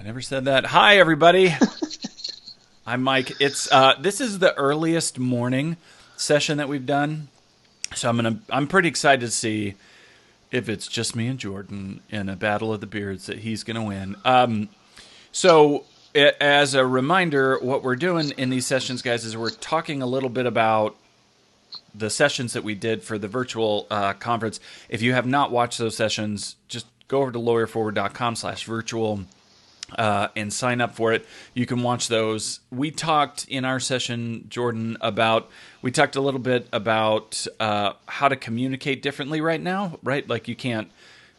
I never said that. Hi, everybody. I'm Mike. It's this is the earliest morning session that we've done, so I'm pretty excited to see if it's just me and Jordan in a battle of the beards that he's gonna win. So as a reminder, what we're doing in these sessions, guys, is we're talking a little bit about the sessions that we did for the virtual conference. If you have not watched those sessions, just go over to lawyerforward.com/virtual. And sign up for it. You can watch those. We talked in our session, Jordan, we talked a little bit about how to communicate differently right now, right? Like you can't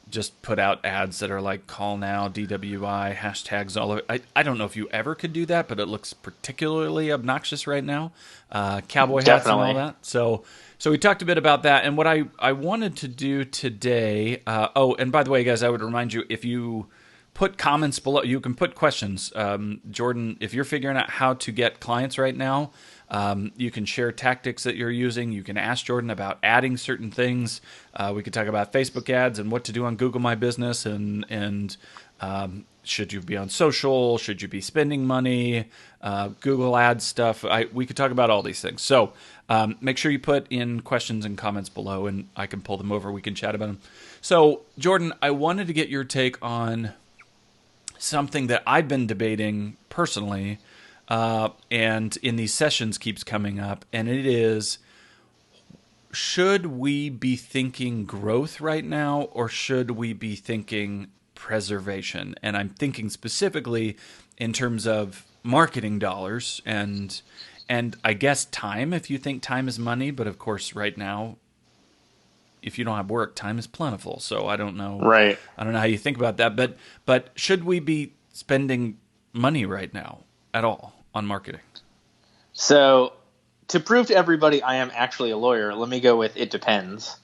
just put out ads that are like call now, DWI, hashtags all over. I don't know if you ever could do that, but it looks particularly obnoxious right now. Cowboy hats and all that. So we talked a bit about that. And what I wanted to do today, and by the way, guys, I would remind you, if you put comments below. You can put questions. Jordan, if you're figuring out how to get clients right now, you can share tactics that you're using. You can ask Jordan about adding certain things. We could talk about Facebook ads and what to do on Google My Business and should you be on social? Should you be spending money? Google Ads stuff. We could talk about all these things. So make sure you put in questions and comments below, and I can pull them over. We can chat about them. So, Jordan, I wanted to get your take on something that I've been debating personally, and in these sessions keeps coming up, and it is, should we be thinking growth right now, or should we be thinking preservation? And I'm thinking specifically in terms of marketing dollars and I guess time, if you think time is money, but of course right now, if you don't have work, time is plentiful. So I don't know. Right. I don't know how you think about that. But should we be spending money right now at all on marketing? So to prove to everybody I am actually a lawyer, let me go with it depends.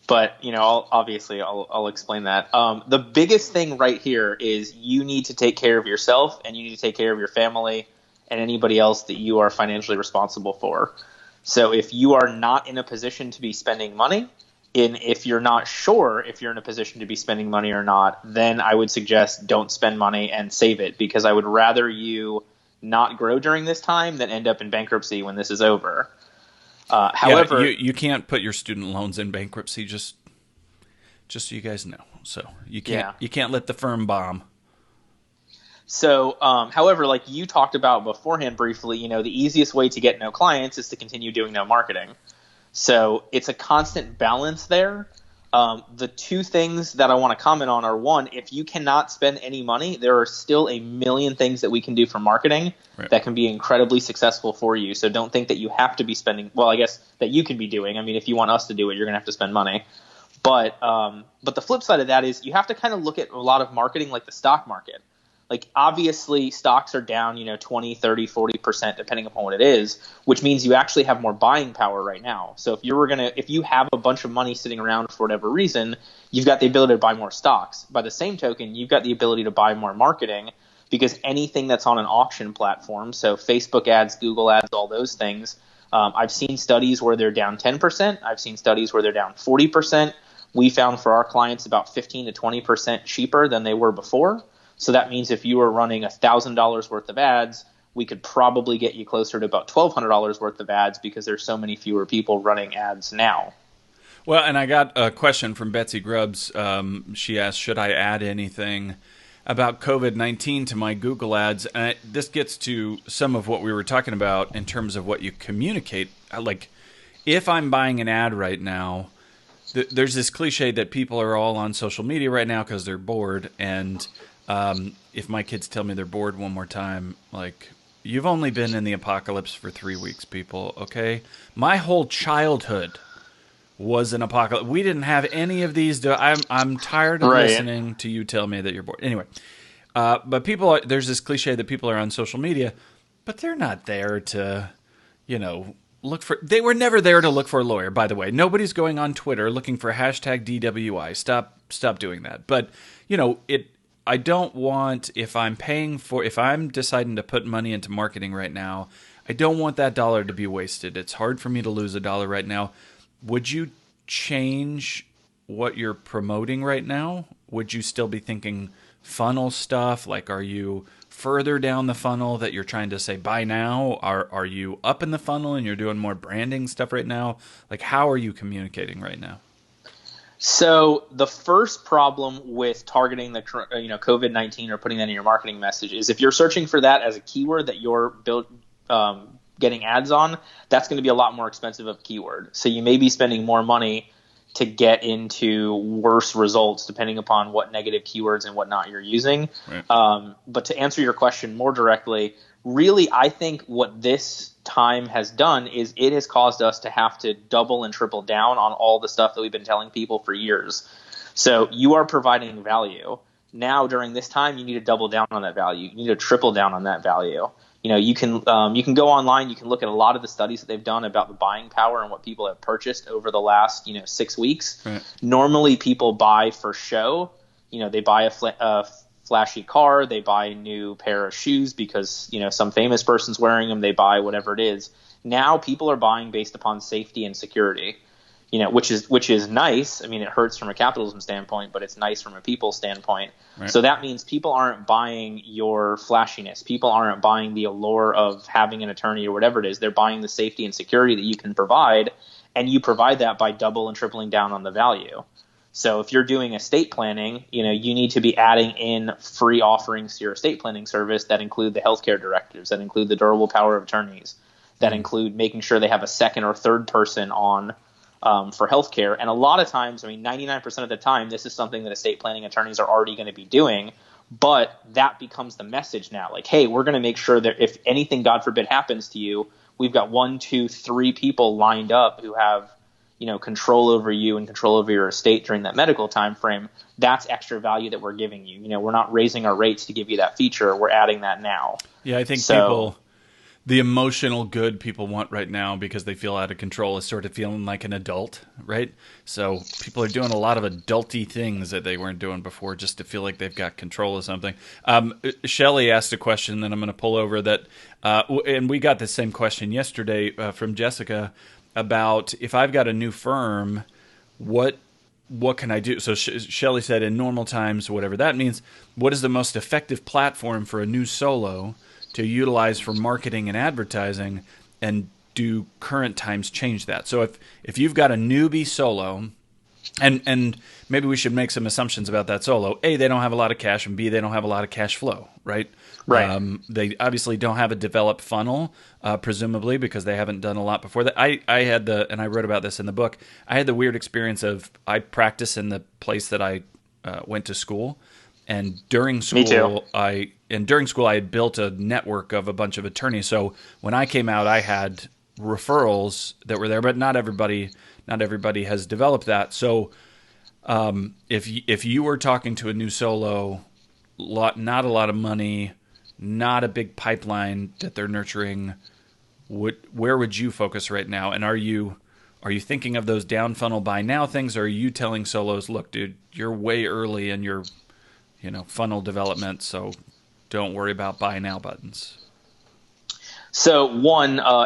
But, I'll explain that. The biggest thing right here is you need to take care of yourself, and you need to take care of your family and anybody else that you are financially responsible for. So if you are not in a position to be spending money, and if you're not sure if you're in a position to be spending money or not, then I would suggest don't spend money and save it, because I would rather you not grow during this time than end up in bankruptcy when this is over. However, you can't put your student loans in bankruptcy, just so you guys know. So you can't let the firm bomb. So, however, like you talked about beforehand briefly, the easiest way to get no clients is to continue doing no marketing. So it's a constant balance there. The two things that I want to comment on are, one, if you cannot spend any money, there are still a million things that we can do for marketing that can be incredibly successful for you. So don't think that you have to be spending. Well, I guess that you can be doing. I mean, if you want us to do it, you're going to have to spend money. But the flip side of that is you have to kind of look at a lot of marketing like the stock market. Like, obviously, stocks are down, 20, 30, 40%, depending upon what it is, which means you actually have more buying power right now. So if you have a bunch of money sitting around for whatever reason, you've got the ability to buy more stocks. By the same token, you've got the ability to buy more marketing, because anything that's on an auction platform, so Facebook ads, Google ads, all those things, I've seen studies where they're down 10%. I've seen studies where they're down 40%. We found for our clients about 15 to 20% cheaper than they were before. So that means if you were running $1,000 worth of ads, we could probably get you closer to about $1,200 worth of ads, because there's so many fewer people running ads now. Well, and I got a question from Betsy Grubbs. She asked, should I add anything about COVID-19 to my Google ads? And this gets to some of what we were talking about in terms of what you communicate. Like, if I'm buying an ad right now, there's this cliche that people are all on social media right now because they're bored. And if my kids tell me they're bored one more time, like, you've only been in the apocalypse for 3 weeks, people, okay? My whole childhood was an apocalypse. We didn't have any of these. I'm tired of listening to you tell me that you're bored. Anyway, but there's this cliche that people are on social media, but they're not there to, they were never there to look for a lawyer, by the way. Nobody's going on Twitter looking for hashtag DWI. Stop doing that. But, I don't want, if I'm deciding to put money into marketing right now, I don't want that dollar to be wasted. It's hard for me to lose $1 right now. Would you change what you're promoting right now? Would you still be thinking funnel stuff? Like, are you further down the funnel that you're trying to say buy now? Are you up in the funnel and you're doing more branding stuff right now? Like, how are you communicating right now? So the first problem with targeting the COVID-19 or putting that in your marketing message is if you're searching for that as a keyword that you're getting ads on, that's going to be a lot more expensive of a keyword. So you may be spending more money to get into worse results depending upon what negative keywords and whatnot you're using. Right. But to answer your question more directly, really, I think what this time has done is it has caused us to have to double and triple down on all the stuff that we've been telling people for years. So you are providing value. Now, during this time, you need to double down on that value. You need to triple down on that value. You can go online. You can look at a lot of the studies that they've done about the buying power and what people have purchased over the last 6 weeks. Right. Normally, people buy for show. They buy a flashy car. They buy a new pair of shoes because some famous person's wearing them. They buy whatever it is. Now, people are buying based upon safety and security. Which is nice. I mean, it hurts from a capitalism standpoint, but it's nice from a people standpoint. Right. So that means people aren't buying your flashiness. People aren't buying the allure of having an attorney or whatever it is. They're buying the safety and security that you can provide, and you provide that by double and tripling down on the value. So if you're doing estate planning, you need to be adding in free offerings to your estate planning service that include the healthcare directives, that include the durable power of attorneys, that include making sure they have a second or third person on for healthcare. And a lot of times, 99% of the time, this is something that estate planning attorneys are already going to be doing, but that becomes the message now. Like, hey, we're going to make sure that if anything, God forbid, happens to you, we've got 1, 2, 3 people lined up who have, control over you and control over your estate during that medical time frame. That's extra value that we're giving you. We're not raising our rates to give you that feature. We're adding that now. Yeah, I think the emotional good people want right now because they feel out of control is sort of feeling like an adult, right? So people are doing a lot of adulty things that they weren't doing before just to feel like they've got control of something. Shelley asked a question that I'm going to pull over that, and we got the same question yesterday from Jessica about if I've got a new firm, what can I do? So Shelley said in normal times, whatever that means, what is the most effective platform for a new solo to utilize for marketing and advertising, and do current times change that? So if you've got a newbie solo, and maybe we should make some assumptions about that solo. A, they don't have a lot of cash, and B, they don't have a lot of cash flow, right? Right. They obviously don't have a developed funnel, presumably, because they haven't done a lot before that. I had and I wrote about this in the book, I had the weird experience of I practice in the place that I went to school. And during school, I had built a network of a bunch of attorneys. So when I came out, I had referrals that were there, but not everybody has developed that. So if you were talking to a new solo, not a lot of money, not a big pipeline that they're nurturing, where would you focus right now? And are you thinking of those down funnel buy now things, or are you telling solos, look, dude, you're way early in your funnel development, so don't worry about buy now buttons? So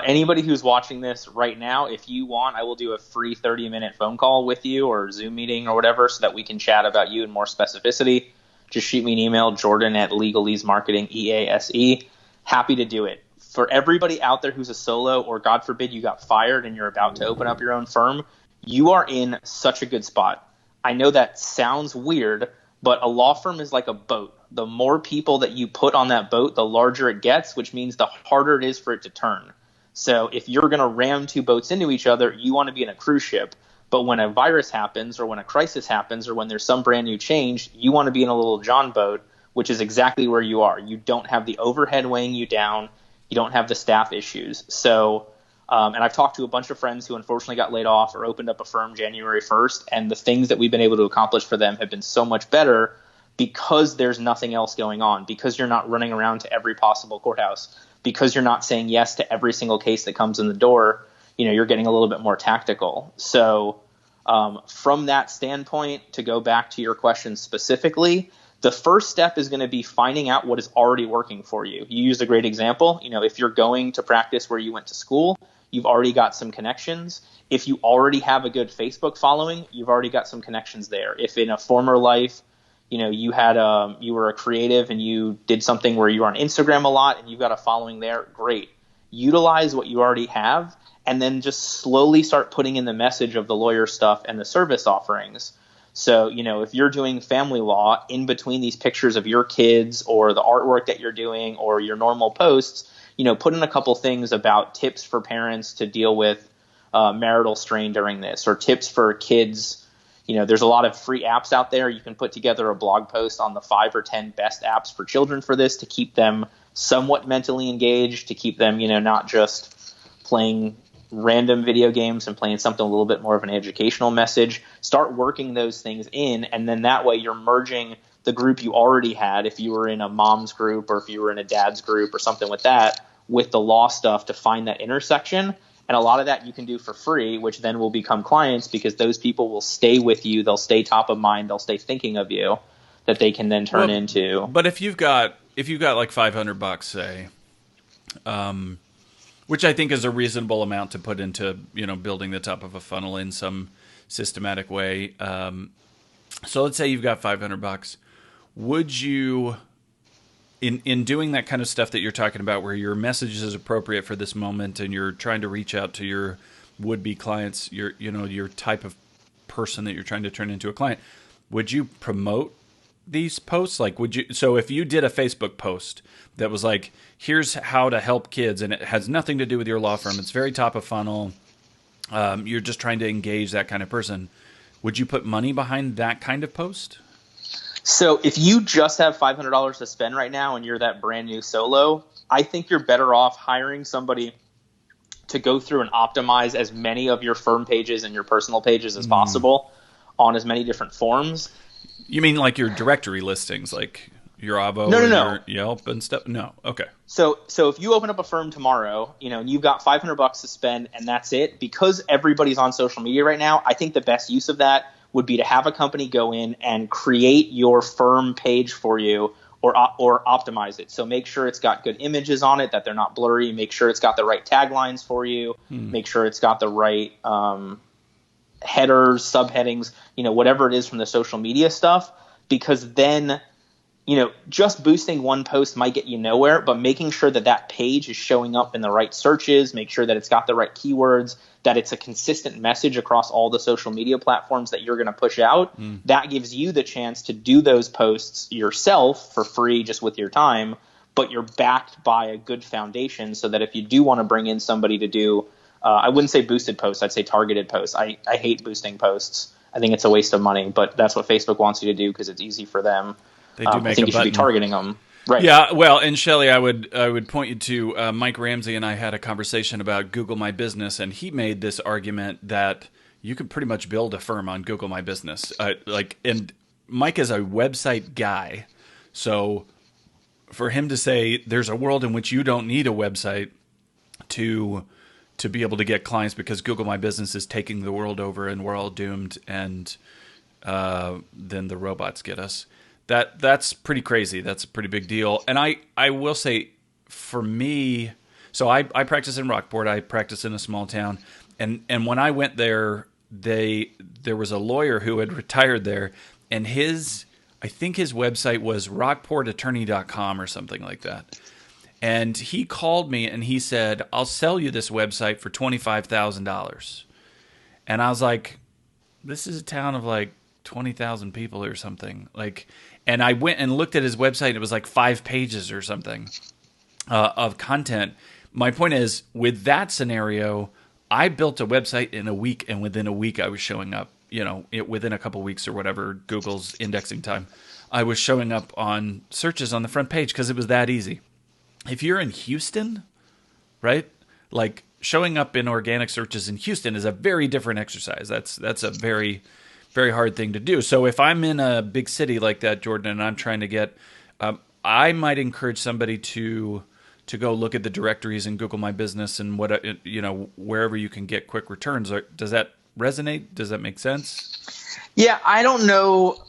anybody who's watching this right now, if you want, I will do a free 30-minute phone call with you or Zoom meeting or whatever so that we can chat about you in more specificity. Just shoot me an email, Jordan@LegalEaseMarketing, EASE. Happy to do it. For everybody out there who's a solo, or God forbid you got fired and you're about to open up your own firm, you are in such a good spot. I know that sounds weird, but a law firm is like a boat. The more people that you put on that boat, the larger it gets, which means the harder it is for it to turn. So if you're going to ram 2 boats into each other, you want to be in a cruise ship. But when a virus happens, or when a crisis happens, or when there's some brand new change, you want to be in a little John boat, which is exactly where you are. You don't have the overhead weighing you down. You don't have the staff issues. So, and I've talked to a bunch of friends who unfortunately got laid off or opened up a firm January 1st, and the things that we've been able to accomplish for them have been so much better because there's nothing else going on, because you're not running around to every possible courthouse, because you're not saying yes to every single case that comes in the door. You're getting a little bit more tactical. So from that standpoint, to go back to your question specifically, the first step is going to be finding out what is already working for you. You used a great example. If you're going to practice where you went to school, you've already got some connections. If you already have a good Facebook following, you've already got some connections there. If in a former life you had you were a creative and you did something where you were on Instagram a lot and you've got a following there. Great. Utilize what you already have and then just slowly start putting in the message of the lawyer stuff and the service offerings. So, if you're doing family law, in between these pictures of your kids or the artwork that you're doing or your normal posts, put in a couple things about tips for parents to deal with marital strain during this, or tips for kids. There's a lot of free apps out there. You can put together a blog post on the 5 or 10 best apps for children for this to keep them somewhat mentally engaged, to keep them, not just playing random video games and playing something a little bit more of an educational message. Start working those things in, and then that way you're merging the group you already had, if you were in a mom's group or if you were in a dad's group or something with that, with the law stuff to find that intersection. And a lot of that you can do for free, which then will become clients because those people will stay with you. They'll stay top of mind. They'll stay thinking of you, that they can then turn into. But if you've got like $500, say, which I think is a reasonable amount to put into, building the top of a funnel in some systematic way. So let's say you've got $500. Would you, in doing that kind of stuff that you're talking about, where your message is appropriate for this moment and you're trying to reach out to your would-be clients, your type of person that you're trying to turn into a client, would you promote these posts? Like, so if you did a Facebook post that was like, here's how to help kids, and it has nothing to do with your law firm, it's very top of funnel, you're just trying to engage that kind of person, would you put money behind that kind of post? So if you just have $500 to spend right now and you're that brand new solo, I think you're better off hiring somebody to go through and optimize as many of your firm pages and your personal pages as possible on as many different forms. You mean like your directory listings, like your Avo your Yelp and stuff? No. Okay. So if you open up a firm tomorrow, and you've got $500 to spend and that's it, because everybody's on social media right now, I think the best use of that would be to have a company go in and create your firm page for you or optimize it. So make sure it's got good images on it, that they're not blurry. Make sure it's got the right taglines for you. Make sure it's got the right headers, subheadings, whatever it is from the social media stuff, because then, just boosting one post might get you nowhere, but making sure that that page is showing up in the right searches, make sure that it's got the right keywords, that it's a consistent message across all the social media platforms that you're going to push out. That gives you the chance to do those posts yourself for free, just with your time, but you're backed by a good foundation so that if you do want to bring in somebody to do, I wouldn't say boosted posts, I'd say targeted posts. I hate boosting posts. I think it's a waste of money, but that's what Facebook wants you to do because it's easy for them. They do make I think you should be targeting them. Right. Yeah, well, and Shelley, I would point you to Mike Ramsey and I had a conversation about Google My Business, and he made this argument that you could pretty much build a firm on Google My Business. And Mike is a website guy, so for him to say there's a world in which you don't need a website to be able to get clients because Google My Business is taking the world over and we're all doomed, and then the robots get us. That's pretty crazy. That's a pretty big deal. And I will say, for me, so I practice in Rockport. I practice in a small town. And when I went there, there was a lawyer who had retired there, and I think his website was rockportattorney.com or something like that. And he called me and he said, I'll sell you this website for $25,000. And I was like, this is a town of like 20,000 people or something. And I went and looked at his website. It was like 5 pages or something of content. My point is, with that scenario, I built a website in a week, and within a week I was showing up, within a couple weeks or whatever, Google's indexing time, I was showing up on searches on the front page because it was that easy. If you're in Houston, right, like showing up in organic searches in Houston is a very different exercise. That's a very, very hard thing to do. So if I'm in a big city like that, Jordan, and I'm trying to get, I might encourage somebody to go look at the directories in Google My Business and wherever you can get quick returns. Does that resonate? Does that make sense? Yeah, I don't know.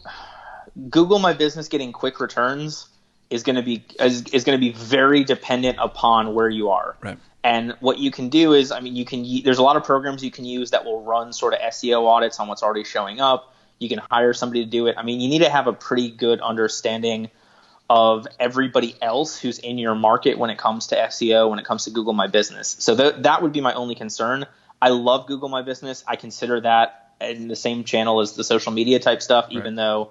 Google My Business getting quick returns is going to be very dependent upon where you are. Right. And what you can do is, there's a lot of programs you can use that will run sort of SEO audits on what's already showing up. You can hire somebody to do it. I mean, you need to have a pretty good understanding of everybody else who's in your market when it comes to SEO, when it comes to Google My Business. So that would be my only concern. I love Google My Business. I consider that in the same channel as the social media type stuff, even though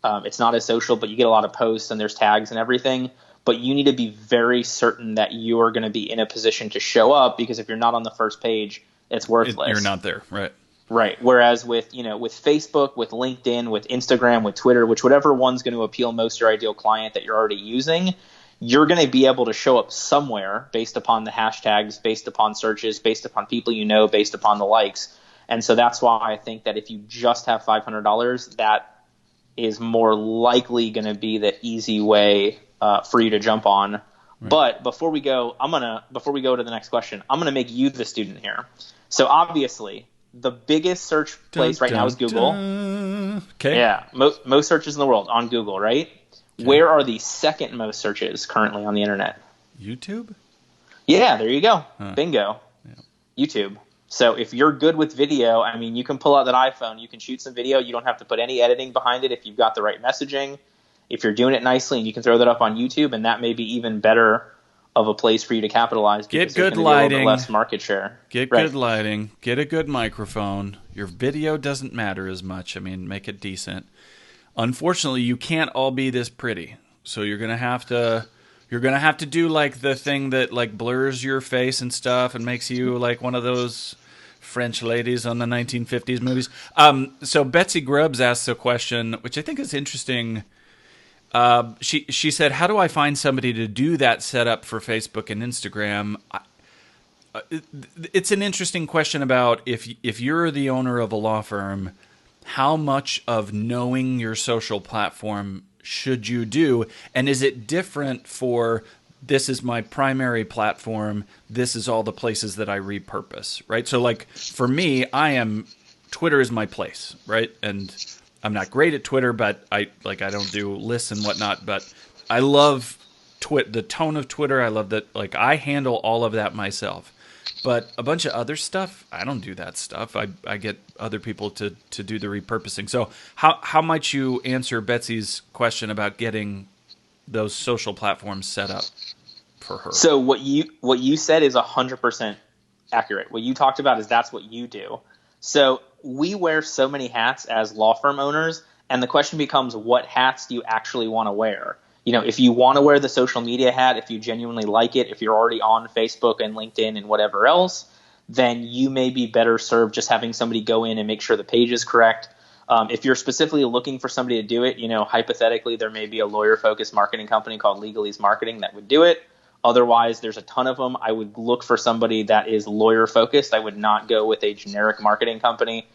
it's not as social, but you get a lot of posts and there's tags and everything. But you need to be very certain that you are going to be in a position to show up, because if you're not on the first page, it's worthless. You're not there, right? Right. Whereas with Facebook, with LinkedIn, with Instagram, with Twitter, whatever one's going to appeal most to your ideal client that you're already using, you're going to be able to show up somewhere based upon the hashtags, based upon searches, based upon people you know, based upon the likes. And so that's why I think that if you just have $500, that is more likely going to be the easy way for you to jump on. Right. But before we go to the next question, I'm going to make you the student here. So obviously, the biggest search place right now is Google. Okay. Yeah, most searches in the world on Google, right? Okay. Where are the second most searches currently on the internet? YouTube? Yeah, there you go. Bingo. Yeah. YouTube. So if you're good with video, I mean, you can pull out that iPhone, you can shoot some video, you don't have to put any editing behind it if you've got the right messaging. If you're doing it nicely, and you can throw that up on YouTube, and that may be even better of a place for you to capitalize. Get good lighting. Less market share. Get good lighting. Get a good microphone. Your video doesn't matter as much. I mean, make it decent. Unfortunately, you can't all be this pretty. So you're gonna have to do like the thing that like blurs your face and stuff and makes you like one of those French ladies on the 1950s movies. So Betsy Grubbs asks a question, which I think is interesting. She said, how do I find somebody to do that setup for Facebook and Instagram? It's an interesting question about if you're the owner of a law firm, how much of knowing your social platform should you do? And is it different for this is my primary platform, this is all the places that I repurpose, right? So like for me, Twitter is my place, right? And I'm not great at Twitter, but I don't do lists and whatnot, but I love the tone of Twitter. I love that. Like I handle all of that myself, but a bunch of other stuff, I don't do that stuff. I get other people to do the repurposing. So how might you answer Betsy's question about getting those social platforms set up for her? So what you said is 100% accurate. What you talked about is that's what you do. So we wear so many hats as law firm owners, and the question becomes, what hats do you actually want to wear? You know, if you want to wear the social media hat, if you genuinely like it, if you're already on Facebook and LinkedIn and whatever else, then you may be better served just having somebody go in and make sure the page is correct. If you're specifically looking for somebody to do it, you know, hypothetically, there may be a lawyer-focused marketing company called Legalese Marketing that would do it. Otherwise, there's a ton of them. I would look for somebody that is lawyer-focused. I would not go with a generic marketing company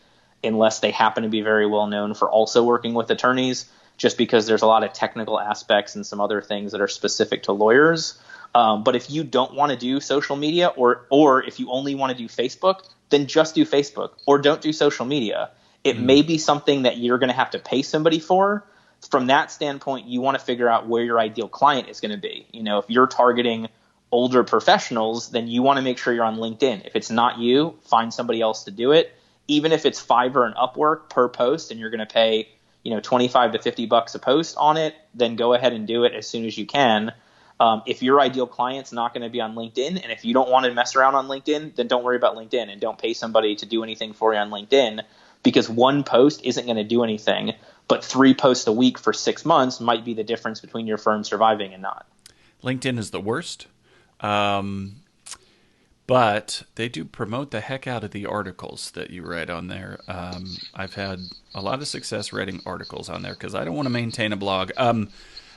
unless they happen to be very well known for also working with attorneys, just because there's a lot of technical aspects and some other things that are specific to lawyers. But if you don't want to do social media, or if you only want to do Facebook, then just do Facebook or don't do social media. It may be something that you're going to have to pay somebody for. From that standpoint, you want to figure out where your ideal client is going to be. You know, if you're targeting older professionals, then you want to make sure you're on LinkedIn. If it's not you, find somebody else to do it. Even if it's Fiverr and Upwork per post and you're going to pay, you know, $25 to $50 a post on it, then go ahead and do it as soon as you can. If your ideal client's not going to be on LinkedIn, and if you don't want to mess around on LinkedIn, then don't worry about LinkedIn and don't pay somebody to do anything for you on LinkedIn, because one post isn't going to do anything, but 3 posts a week for 6 months might be the difference between your firm surviving and not. LinkedIn is the worst, but they do promote the heck out of the articles that you write on there. I've had a lot of success writing articles on there because I don't want to maintain a blog.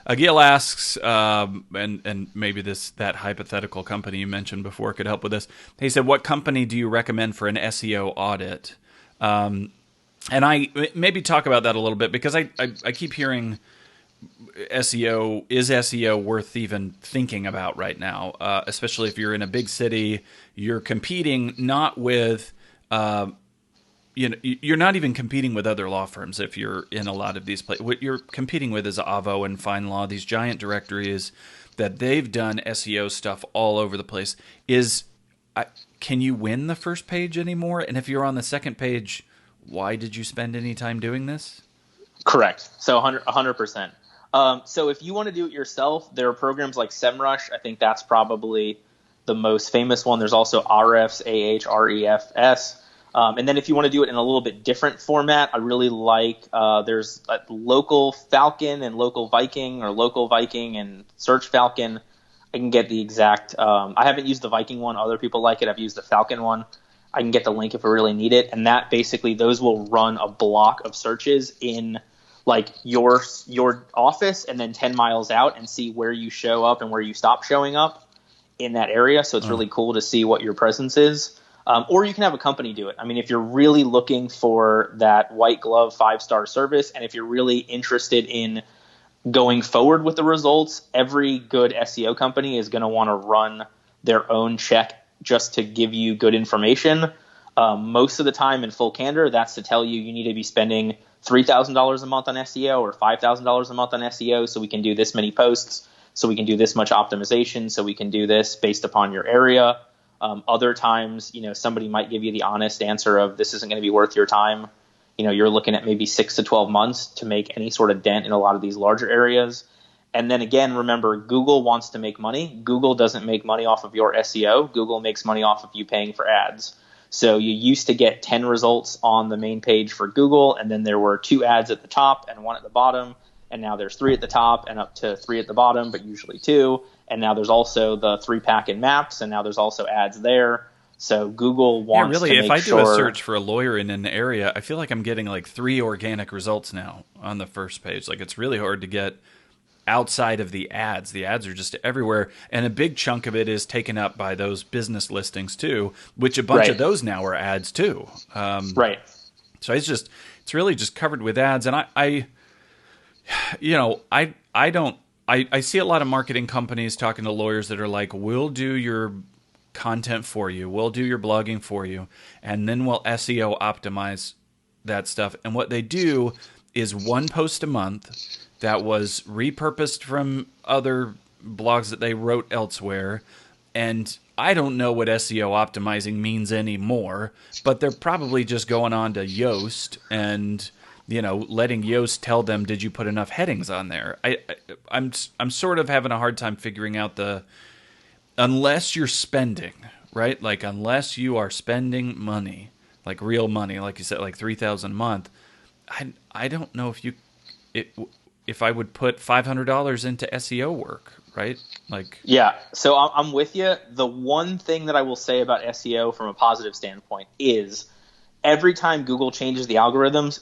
Agil asks, and maybe that hypothetical company you mentioned before could help with this. He said, what company do you recommend for an SEO audit? And I maybe talk about that a little bit because I keep hearing SEO, is SEO worth even thinking about right now? Especially if you're in a big city, you're competing not with, you're not even competing with other law firms if you're in a lot of these places. What you're competing with is Avvo and FindLaw, these giant directories that they've done SEO stuff all over the place. Can you win the first page anymore? And if you're on the second page, why did you spend any time doing this? Correct. So 100%. So if you want to do it yourself, there are programs like SEMrush. I think that's probably the most famous one. There's also RFs, Ahrefs. And then if you want to do it in a little bit different format, I really like there's Local Falcon and Local Viking, or Local Viking and Search Falcon. I can get the exact I haven't used the Viking one. Other people like it. I've used the Falcon one. I can get the link if I really need it. And that basically, those will run a block of searches in like your office and then 10 miles out and see where you show up and where you stop showing up in that area. So it's really cool to see what your presence is. Or you can have a company do it. I mean, if you're really looking for that white glove 5-star service, and if you're really interested in going forward with the results, every good SEO company is going to want to run their own check just to give you good information. Most of the time, in full candor, that's to tell you need to be spending $3,000 a month on SEO or $5,000 a month on SEO so we can do this many posts, so we can do this much optimization, so we can do this based upon your area. Other times, somebody might give you the honest answer of this isn't going to be worth your time. You're looking at maybe 6 to 12 months to make any sort of dent in a lot of these larger areas. And then again, remember, Google wants to make money. Google doesn't make money off of your SEO. Google makes money off of you paying for ads. So you used to get 10 results on the main page for Google, and then there were 2 ads at the top and 1 at the bottom. And now there's 3 at the top and up to 3 at the bottom, but usually 2. And now there's also the 3-pack in maps, and now there's also ads there. So Google wants to make sure. If I do a search for a lawyer in an area, I feel like I'm getting like 3 organic results now on the first page. Like, it's really hard to get outside of the ads. The ads are just everywhere, and a big chunk of it is taken up by those business listings too, which a bunch of those now are ads too. Right. So it's really just covered with ads, and I see a lot of marketing companies talking to lawyers that are like, we'll do your content for you, we'll do your blogging for you, and then we'll SEO optimize that stuff. And what they do is 1 post a month that was repurposed from other blogs that they wrote elsewhere. And I don't know what SEO optimizing means anymore, but they're probably just going on to Yoast and letting Yoast tell them, did you put enough headings on there? I'm sort of having a hard time figuring out unless you're spending, right? Like, unless you are spending money, like real money, like you said, like $3,000 a month, I don't know if I would put $500 into SEO work, right? Yeah, so I'm with you. The one thing that I will say about SEO from a positive standpoint is every time Google changes the algorithms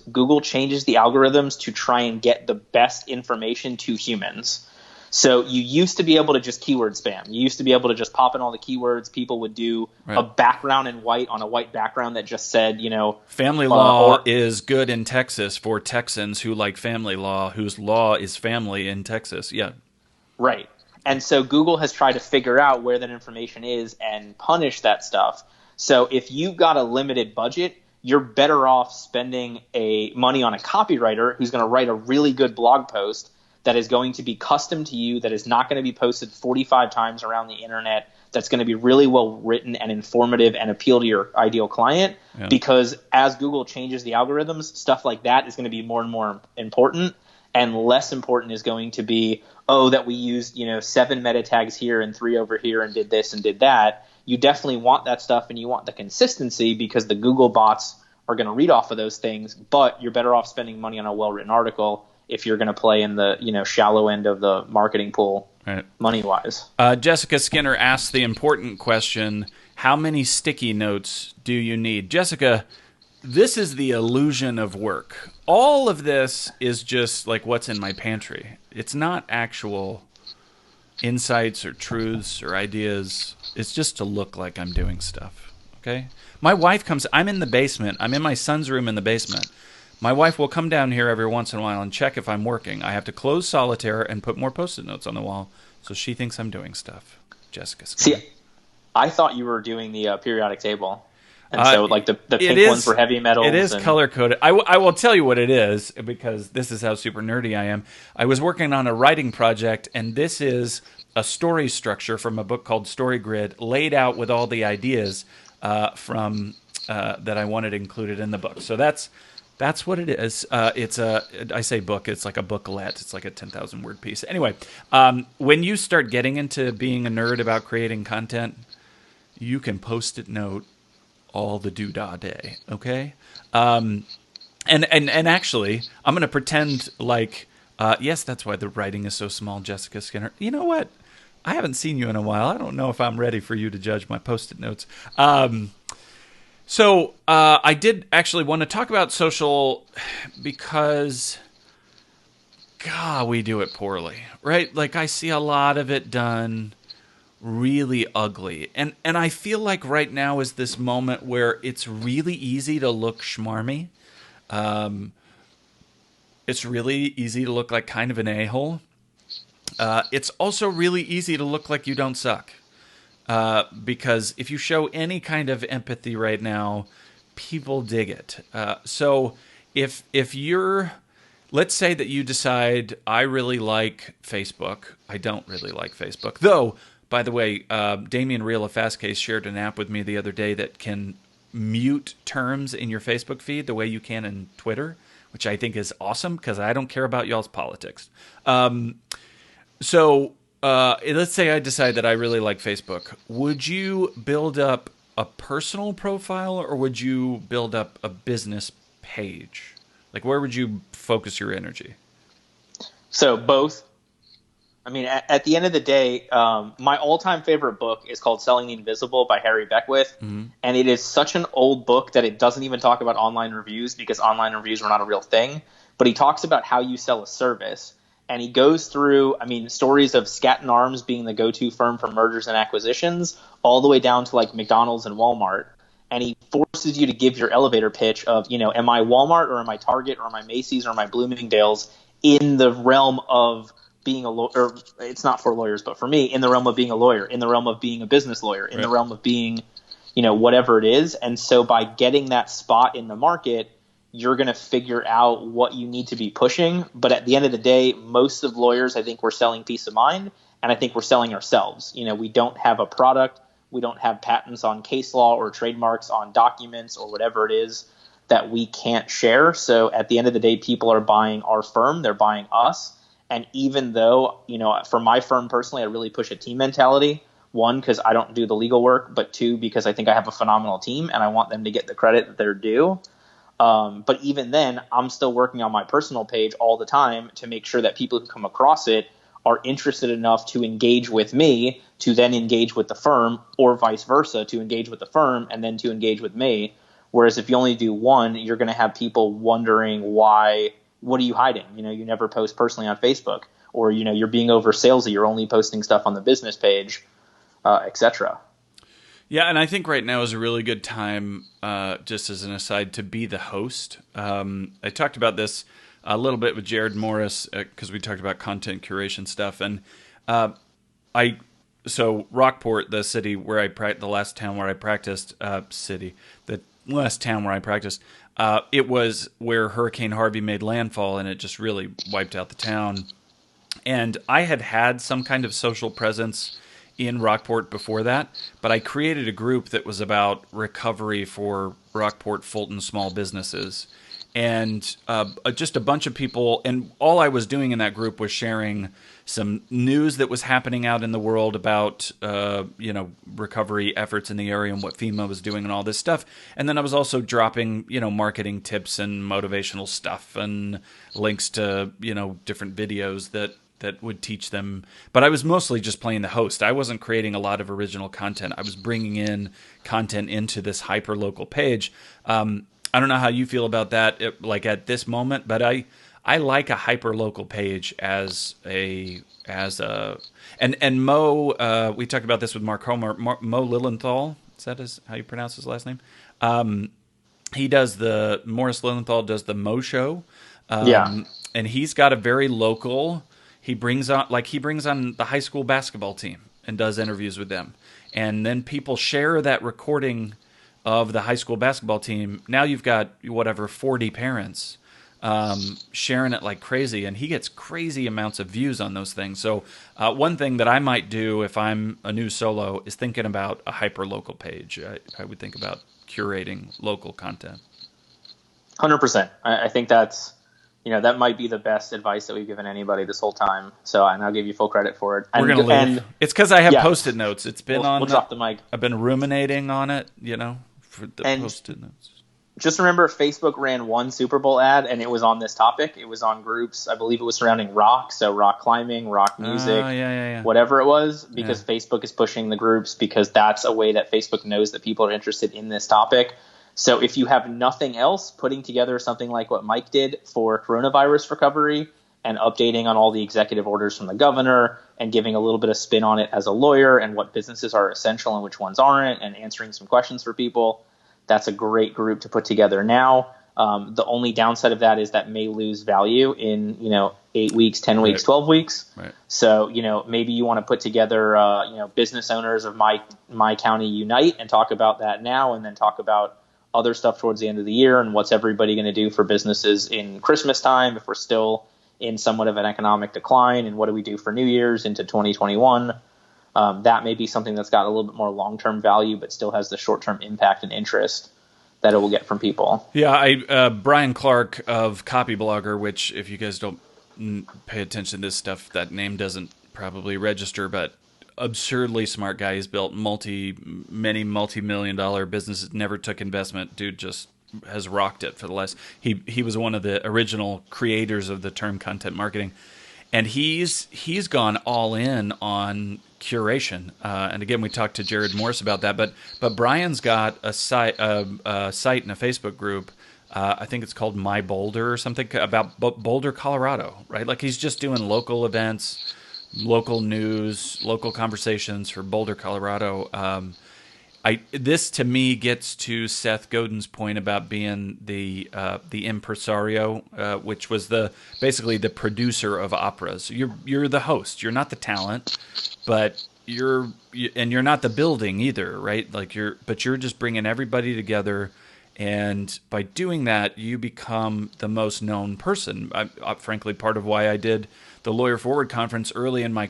to try and get the best information to humans. So you used to be able to just keyword spam. You used to be able to just pop in all the keywords. People would do a background in white on a white background that just said, family law is good in Texas for Texans who like family law, whose law is family in Texas. Yeah. Right. And so Google has tried to figure out where that information is and punish that stuff. So if you've got a limited budget, you're better off spending money on a copywriter who's going to write a really good blog post that is going to be custom to you, that is not going to be posted 45 times around the internet, that's going to be really well written and informative and appeal to your ideal client. Yeah. Because as Google changes the algorithms, stuff like that is going to be more and more important, and less important is going to be, that we used 7 meta tags here and 3 over here and did this and did that. You definitely want that stuff, and you want the consistency because the Google bots are going to read off of those things, but you're better off spending money on a well-written article if you're going to play in the shallow end of the marketing pool, right, money-wise. Jessica Skinner asked the important question, how many sticky notes do you need? Jessica, this is the illusion of work. All of this is just like what's in my pantry. It's not actual insights or truths or ideas. It's just to look like I'm doing stuff, okay? My wife comes, I'm in the basement. I'm in my son's room in the basement. My wife will come down here every once in a while and check if I'm working. I have to close Solitaire and put more Post-it notes on the wall, so she thinks I'm doing stuff. Jessica Skinner. See, I thought you were doing the periodic table. And so like the pink ones for heavy metals. It is color-coded. I will tell you what it is, because this is how super nerdy I am. I was working on a writing project, and this is a story structure from a book called Story Grid, laid out with all the ideas from that I wanted included in the book. So that's what it is. I say book, it's like a booklet. It's like a 10,000 word piece. Anyway, when you start getting into being a nerd about creating content, you can Post-it note all the doodah day. Okay. And actually, I'm going to pretend like, yes, that's why the writing is so small, Jessica Skinner. You know what? I haven't seen you in a while. I don't know if I'm ready for you to judge my Post-it notes. So I did actually want to talk about social because, God, we do it poorly, right? Like I see a lot of it done really ugly. And I feel like right now is this moment where it's really easy to look schmarmy. It's really easy to look like kind of an a-hole. It's also really easy to look like you don't suck. Because if you show any kind of empathy right now, people dig it. So if you're, let's say that you decide, I really like Facebook. I don't really like Facebook. Though, by the way, Damien Reel of Fastcase shared an app with me the other day that can mute terms in your Facebook feed the way you can in Twitter, which I think is awesome because I don't care about y'all's politics. So let's say I decide that I really like Facebook. Would you build up a personal profile or would you build up a business page? Like, where would you focus your energy? So both. I mean, at the end of the day, my all-time favorite book is called Selling the Invisible by Harry Beckwith. Mm-hmm. And it is such an old book that it doesn't even talk about online reviews because online reviews were not a real thing. But he talks about how you sell a service. And he goes through, I mean, stories of Skadden Arms being the go-to firm for mergers and acquisitions, all the way down to like McDonald's and Walmart. And he forces you to give your elevator pitch of, you know, am I Walmart or am I Target or am I Macy's or am I Bloomingdale's in the realm of being a lawyer? It's not for lawyers, but for me, in the realm of being a lawyer, in the realm of being a business lawyer, in the realm of being, you know, whatever it is. And so by getting that spot in the market, you're going to figure out what you need to be pushing. But at the end of the day, most of lawyers, I think we're selling peace of mind, and I think we're selling ourselves. You know, we don't have a product. We don't have patents on case law or trademarks on documents or whatever it is that we can't share. So at the end of the day, people are buying our firm. They're buying us. And even though, you know, for my firm personally, I really push a team mentality. One, because I don't do the legal work, but two, because I think I have a phenomenal team and I want them to get the credit that they're due. But even then, I'm still working on my personal page all the time to make sure that people who come across it are interested enough to engage with me, to then engage with the firm, or vice versa, to engage with the firm and then to engage with me. Whereas if you only do one, you're going to have people wondering why. What are you hiding? You know, you never post personally on Facebook, or, you know, you're being over salesy. You're only posting stuff on the business page, etc. Yeah, and I think right now is a really good time, just as an aside, to be the host. I talked about this a little bit with Jared Morris because we talked about content curation stuff, and so Rockport, the city where the last town where I practiced, the last town where I practiced. It was where Hurricane Harvey made landfall, and it just really wiped out the town. And I had some kind of social presence in Rockport before that, but I created a group that was about recovery for Rockport Fulton small businesses. And just a bunch of people, and all I was doing in that group was sharing some news that was happening out in the world about, recovery efforts in the area and what FEMA was doing and all this stuff. And then I was also dropping, marketing tips and motivational stuff and links to, different videos that would teach them. But I was mostly just playing the host. I wasn't creating a lot of original content. I was bringing in content into this hyper-local page. I don't know how you feel about that, at this moment, but I like a hyper local page and Mo. We talked about this with Mark Homer. Mo Lilienthal, is that how you pronounce his last name? He does Morris Lilienthal does the Mo Show, and he's got a very local. He brings on the high school basketball team and does interviews with them, and then people share that recording of the high school basketball team. Now you've got 40 parents sharing it like crazy, and he gets crazy amounts of views on those things. So one thing that I might do if I'm a new solo is thinking about a hyper local page. I would think about curating local content. 100%. I think that's, that might be the best advice that we've given anybody this whole time. So, and I'll give you full credit for it. We're going to leave. And it's because I have Post-it notes. It's been we'll drop the mic. I've been ruminating on it, for the Post-it notes. Just remember, Facebook ran one Super Bowl ad, and it was on this topic. It was on groups. I believe it was surrounding rock, so rock climbing, rock music, whatever it was, because Facebook is pushing the groups, because that's a way that Facebook knows that people are interested in this topic. So if you have nothing else, putting together something like what Mike did for coronavirus recovery and updating on all the executive orders from the governor and giving a little bit of spin on it as a lawyer and what businesses are essential and which ones aren't, and answering some questions for people, that's a great group to put together now. The only downside of that is that may lose value in, 8 weeks, 10 weeks, 12 weeks. Right. So, maybe you want to put together, business owners of my county unite and talk about that now, and then talk about other stuff towards the end of the year and what's everybody going to do for businesses in Christmas time if we're still in somewhat of an economic decline, and what do we do for New Year's into 2021. That may be something that's got a little bit more long-term value, but still has the short-term impact and interest that it will get from people. Yeah, Brian Clark of Copy Blogger, which if you guys don't pay attention to this stuff, that name doesn't probably register, but absurdly smart guy. He's built many multi-million-dollar businesses, never took investment. Dude just has rocked it for the last. He was one of the original creators of the term content marketing. And he's gone all in on curation. And again, we talked to Jared Morris about that. But Brian's got a site in a Facebook group. I think it's called My Boulder or something, about Boulder, Colorado. Right, like he's just doing local events, local news, local conversations for Boulder, Colorado. This to me gets to Seth Godin's point about being the impresario, which was basically the producer of operas. You're the host. You're not the talent, but you're not the building either, right? But you're just bringing everybody together, and by doing that, you become the most known person. Frankly, part of why I did the Lawyer Forward conference early in my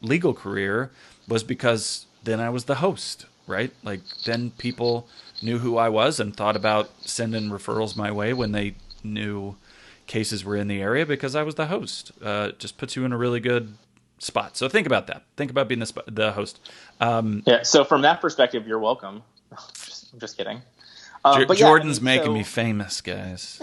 legal career was because then I was the host. Right? Like then people knew who I was and thought about sending referrals my way when they knew cases were in the area because I was the host. Just puts you in a really good spot. So think about that. Think about being the host. So from that perspective, you're welcome. I'm just kidding. Jordan's making me famous, guys.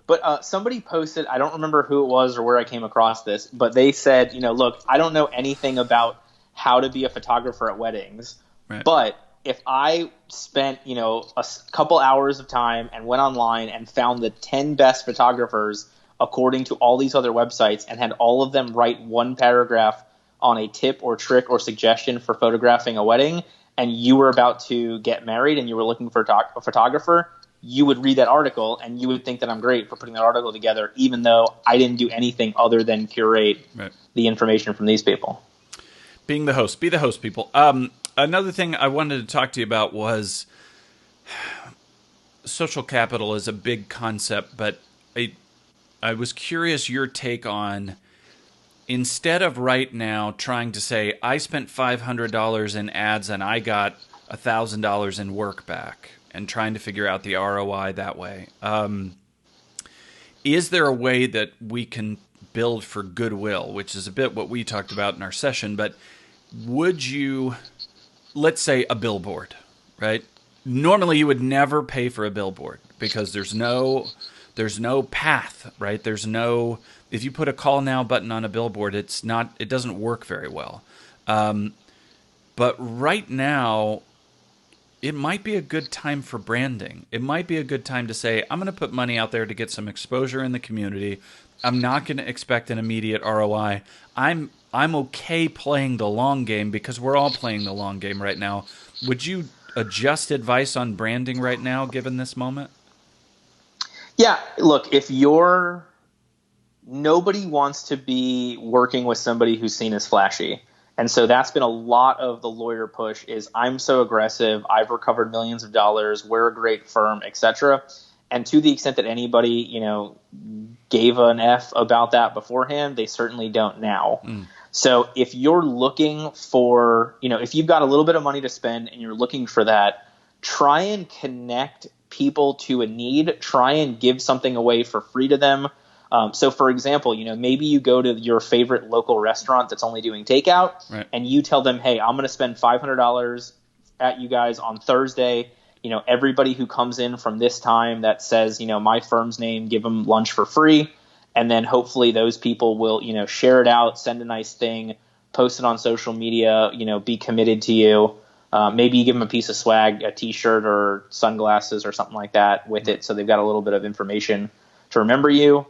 But somebody posted, I don't remember who it was or where I came across this, but they said, look, I don't know anything about how to be a photographer at weddings. Right. But if I spent, a couple hours of time and went online and found the 10 best photographers according to all these other websites and had all of them write one paragraph on a tip or trick or suggestion for photographing a wedding, and you were about to get married and you were looking for a photographer, you would read that article and you would think that I'm great for putting that article together, even though I didn't do anything other than curate the information from these people. Being the host. Be the host, people. Another thing I wanted to talk to you about was social capital is a big concept, but I was curious your take on, instead of right now trying to say, I spent $500 in ads and I got $1,000 in work back, and trying to figure out the ROI that way. Is there a way that we can build for goodwill, which is a bit what we talked about in our session, but would you... Let's say a billboard, right? Normally you would never pay for a billboard because there's no path, right? If you put a call now button on a billboard, it doesn't work very well. But right now, it might be a good time for branding. It might be a good time to say, I'm going to put money out there to get some exposure in the community. I'm not going to expect an immediate ROI. I'm okay playing the long game because we're all playing the long game right now. Would you adjust advice on branding right now, given this moment? Yeah, look, nobody wants to be working with somebody who's seen as flashy. And so that's been a lot of the lawyer push is I'm so aggressive, I've recovered millions of dollars, we're a great firm, etc. And to the extent that anybody, gave an F about that beforehand, they certainly don't now. So if you're looking for, if you've got a little bit of money to spend and you're looking for that try and connect people to a need. Try and give something away for free to them. So, for example, maybe you go to your favorite local restaurant that's only doing takeout, Right. and you tell them, hey, I'm going to spend $500 at you guys on Thursday. Everybody who comes in from this time that says, my firm's name, give them lunch for free. And then hopefully those people will, share it out, send a nice thing, post it on social media, be committed to you. Maybe you give them a piece of swag, a T-shirt or sunglasses or something like that with it, so they've got a little bit of information to remember you.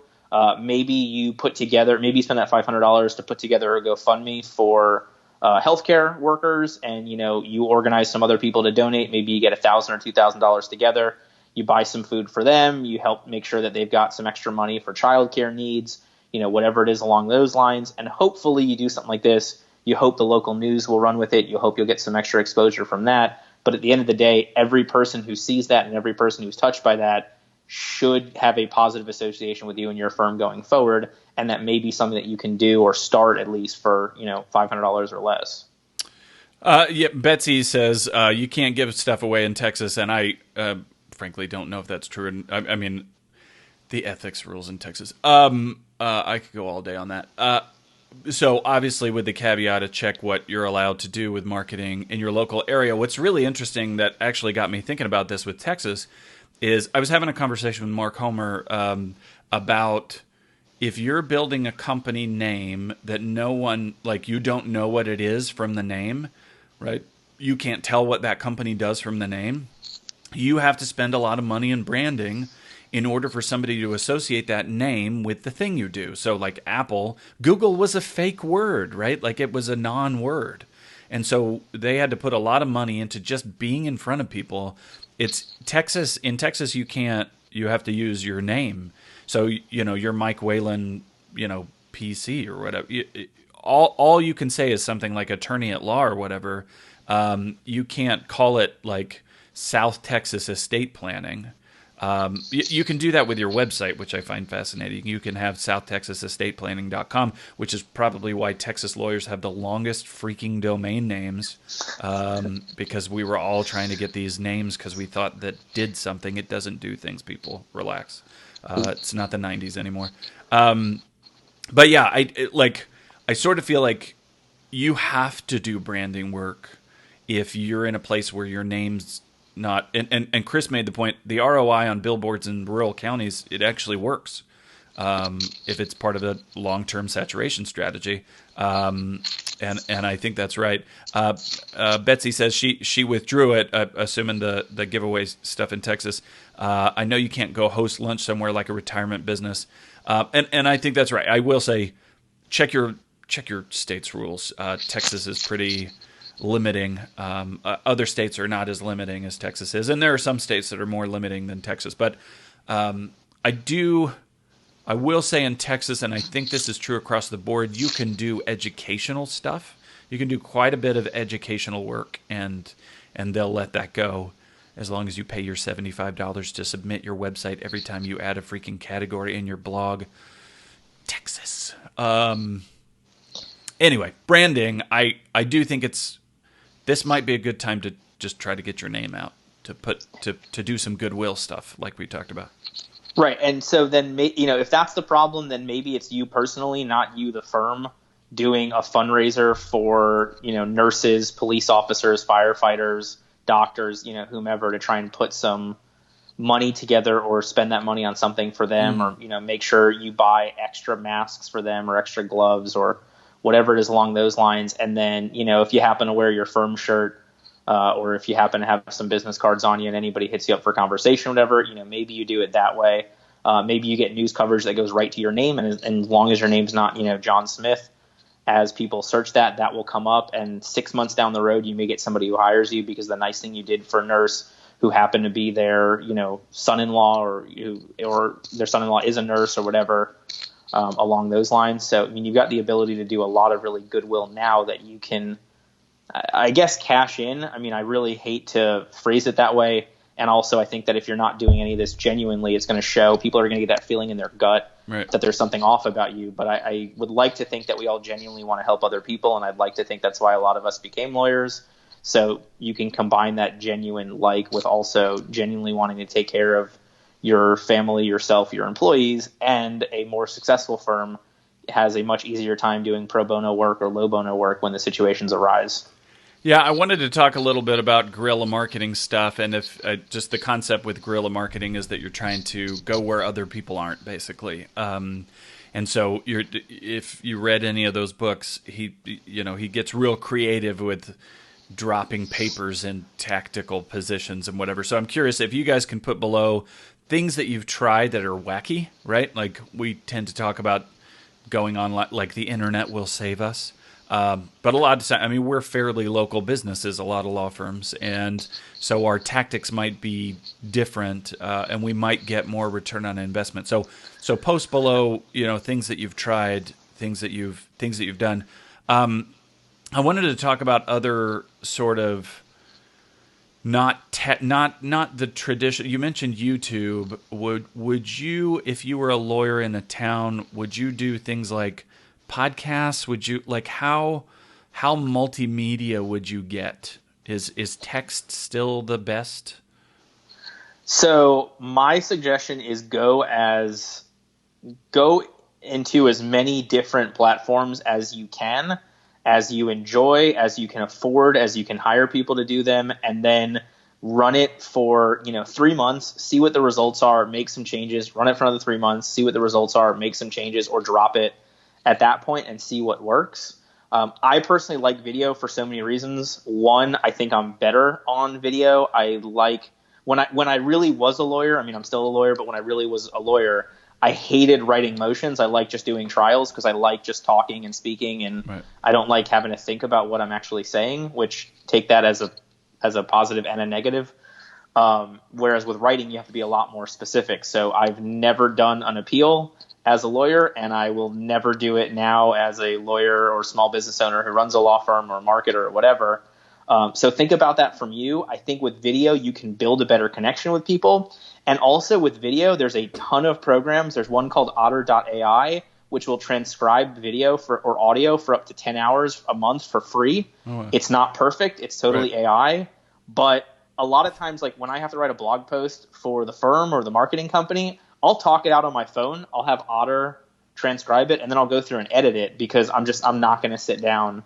Maybe you spend that $500 to put together a GoFundMe for healthcare workers, and you organize some other people to donate. Maybe you get $1,000 or $2,000 together. You buy some food for them. You help make sure that they've got some extra money for childcare needs. Whatever it is along those lines. And hopefully you do something like this. You hope the local news will run with it. You hope you'll get some extra exposure from that. But at the end of the day, every person who sees that and every person who's touched by that should have a positive association with you and your firm going forward. And that may be something that you can do or start at least for, $500 or less. Yeah, Betsy says you can't give stuff away in Texas, and I frankly don't know if that's true. I mean, the ethics rules in Texas. I could go all day on that. So obviously with the caveat to check what you're allowed to do with marketing in your local area. What's really interesting that actually got me thinking about this with Texas is I was having a conversation with Mark Homer about if you're building a company name that no one, like you don't know what it is from the name, right? You can't tell what that company does from the name. You have to spend a lot of money in branding in order for somebody to associate that name with the thing you do. So like Apple, Google was a fake word, right? Like it was a non-word. And so they had to put a lot of money into just being in front of people. It's Texas. In Texas, you have to use your name. So, you're Mike Whalen, PC or whatever. All you can say is something like attorney at law or whatever. You can't call it like South Texas estate planning. You can do that with your website, which I find fascinating. You can have southtexasestateplanning.com, which is probably why Texas lawyers have the longest freaking domain names, because we were all trying to get these names because we thought that did something. It doesn't do things, people. Relax. It's not the 90s anymore. But yeah, I sort of feel like you have to do branding work if you're in a place where your name's not, and Chris made the point, the ROI on billboards in rural counties, it actually works if it's part of a long-term saturation strategy. And I think that's right. Betsy says she withdrew it, assuming the giveaway stuff in Texas. I know you can't go host lunch somewhere like a retirement business. And I think that's right. I will say, check your state's rules. Texas is pretty limiting. Other states are not as limiting as Texas is, and there are some states that are more limiting than Texas. But I will say in Texas, and I think this is true across the board, you can do educational stuff. You can do quite a bit of educational work, and they'll let that go as long as you pay your $75 to submit your website every time you add a freaking category in your blog. Texas. Anyway, branding, I do think this might be a good time to just try to get your name out, to do some goodwill stuff like we talked about. Right. And so then, if that's the problem, then maybe it's you personally, not you, the firm, doing a fundraiser for, nurses, police officers, firefighters, doctors, whomever, to try and put some money together or spend that money on something for them, or, make sure you buy extra masks for them or extra gloves or whatever it is along those lines. And then, if you happen to wear your firm shirt, or if you happen to have some business cards on you and anybody hits you up for a conversation, whatever, maybe you do it that way. Maybe you get news coverage that goes right to your name. And as long as your name's not, John Smith, as people search that will come up. And 6 months down the road, you may get somebody who hires you because the nice thing you did for a nurse who happened to be their, son-in-law or their son-in-law is a nurse or whatever. Along those lines. So, you've got the ability to do a lot of really goodwill now that you can, I guess, cash in. I really hate to phrase it that way. And also, I think that if you're not doing any of this genuinely, it's going to show. People are going to get that feeling in their gut that there's something off about you. But I would like to think that we all genuinely want to help other people. And I'd like to think that's why a lot of us became lawyers. So you can combine that genuine like with also genuinely wanting to take care of your family, yourself, your employees, and a more successful firm has a much easier time doing pro bono work or low bono work when the situations arise. Yeah, I wanted to talk a little bit about guerrilla marketing stuff, and if just the concept with guerrilla marketing is that you're trying to go where other people aren't, basically. And so, if you read any of those books, he gets real creative with dropping papers in tactical positions and whatever. So I'm curious if you guys can put below things that you've tried that are wacky, right? Like we tend to talk about going on like the internet will save us. But a lot of times, I mean, we're fairly local businesses, a lot of law firms, and so our tactics might be different, and we might get more return on investment. So post below, things that you've tried, things that you've done. I wanted to talk about other sort of not the tradition. You mentioned YouTube. Would you, if you were a lawyer in a town, would you do things like podcasts? Would you how multimedia would you get? Is text still the best? So my suggestion is go into as many different platforms as you can, as you enjoy, as you can afford, as you can hire people to do them, and then run it for 3 months, see what the results are, make some changes, run it for another 3 months, see what the results are, make some changes, or drop it at that point and see what works. I personally like video for so many reasons. One, I think I'm better on video. I like when I really was a lawyer. I mean, I'm still a lawyer, but when I really was a lawyer, I hated writing motions. I like just doing trials because I like just talking and speaking, and right. I don't like having to think about what I'm actually saying, which take that as a positive and a negative. Whereas with writing, you have to be a lot more specific. So I've never done an appeal as a lawyer, and I will never do it now as a lawyer or small business owner who runs a law firm or a marketer or whatever. So think about that from you. I think with video, you can build a better connection with people. And also with video, there's a ton of programs. There's one called Otter.ai, which will transcribe video or audio for up to 10 hours a month for free. Oh, wow. It's not perfect. It's totally right. AI. But a lot of times, like when I have to write a blog post for the firm or the marketing company, I'll talk it out on my phone. I'll have Otter transcribe it, and then I'll go through and edit it because I'm not going to sit down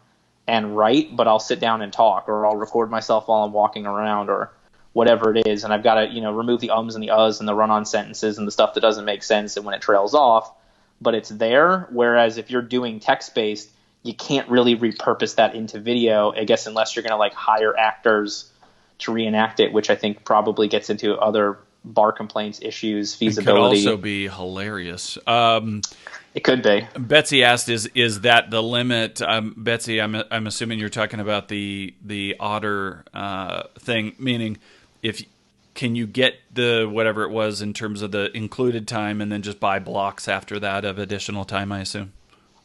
and write, but I'll sit down and talk, or I'll record myself while I'm walking around or whatever it is. And I've got to, remove the ums and the uhs and the run-on sentences and the stuff that doesn't make sense and when it trails off, but it's there. Whereas if you're doing text-based, you can't really repurpose that into video, I guess, unless you're going to like hire actors to reenact it, which I think probably gets into other bar complaints, issues, feasibility. It could also be hilarious. It could be. Betsy asked, "Is that the limit?" Betsy, I'm assuming you're talking about the Otter thing, meaning can you get the whatever it was in terms of the included time, and then just buy blocks after that of additional time? I assume.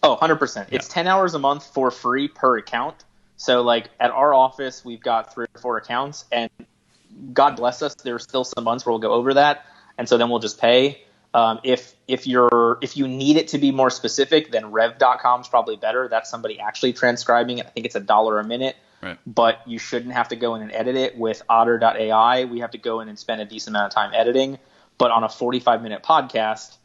Oh, 100%. Yeah. It's 10 hours a month for free per account. So, like at our office, we've got 3 or 4 accounts, and God bless us, there's still some months where we'll go over that, and so then we'll just pay. If you need it to be more specific, then Rev.com is probably better. That's somebody actually transcribing it. I think it's $1 a minute, right. But you shouldn't have to go in and edit it. With Otter.ai, we have to go in and spend a decent amount of time editing. But on a 45-minute podcast,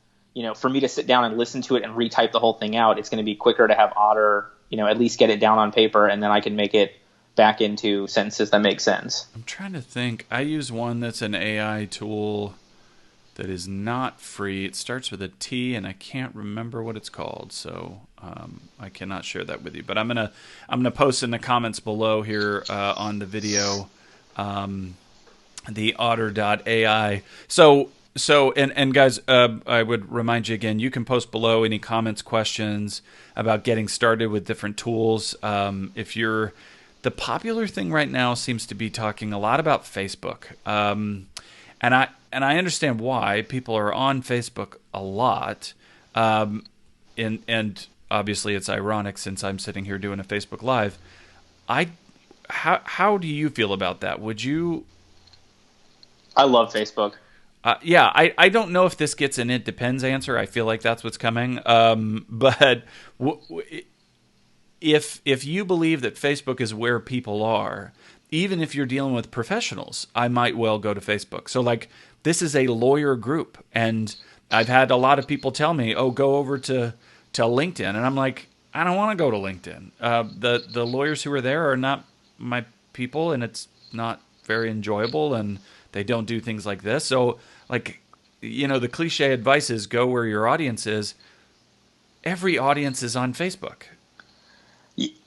for me to sit down and listen to it and retype the whole thing out, it's going to be quicker to have Otter, at least get it down on paper, and then I can make it back into sentences that make sense. I'm trying to think. I use one that's an AI tool that is not free. It starts with a T, and I can't remember what it's called, so I cannot share that with you. But I'm gonna post in the comments below here on the video the Otter.ai. So guys, I would remind you again, you can post below any comments, questions about getting started with different tools. The popular thing right now seems to be talking a lot about Facebook, and I understand why people are on Facebook a lot, and obviously it's ironic since I'm sitting here doing a Facebook Live. How do you feel about that? Would you? I love Facebook. Yeah, I don't know if this gets an "it depends" answer. I feel like that's what's coming, but. if you believe that Facebook is where people are, even if you're dealing with professionals, I might well go to Facebook. So like this is a lawyer group, and I've had a lot of people tell me, "Oh, go over to LinkedIn," and I'm like, I don't want to go to LinkedIn. The lawyers who are there are not my people, and it's not very enjoyable, and they don't do things like this. So like, the cliche advice is go where your audience is. Every audience is on Facebook.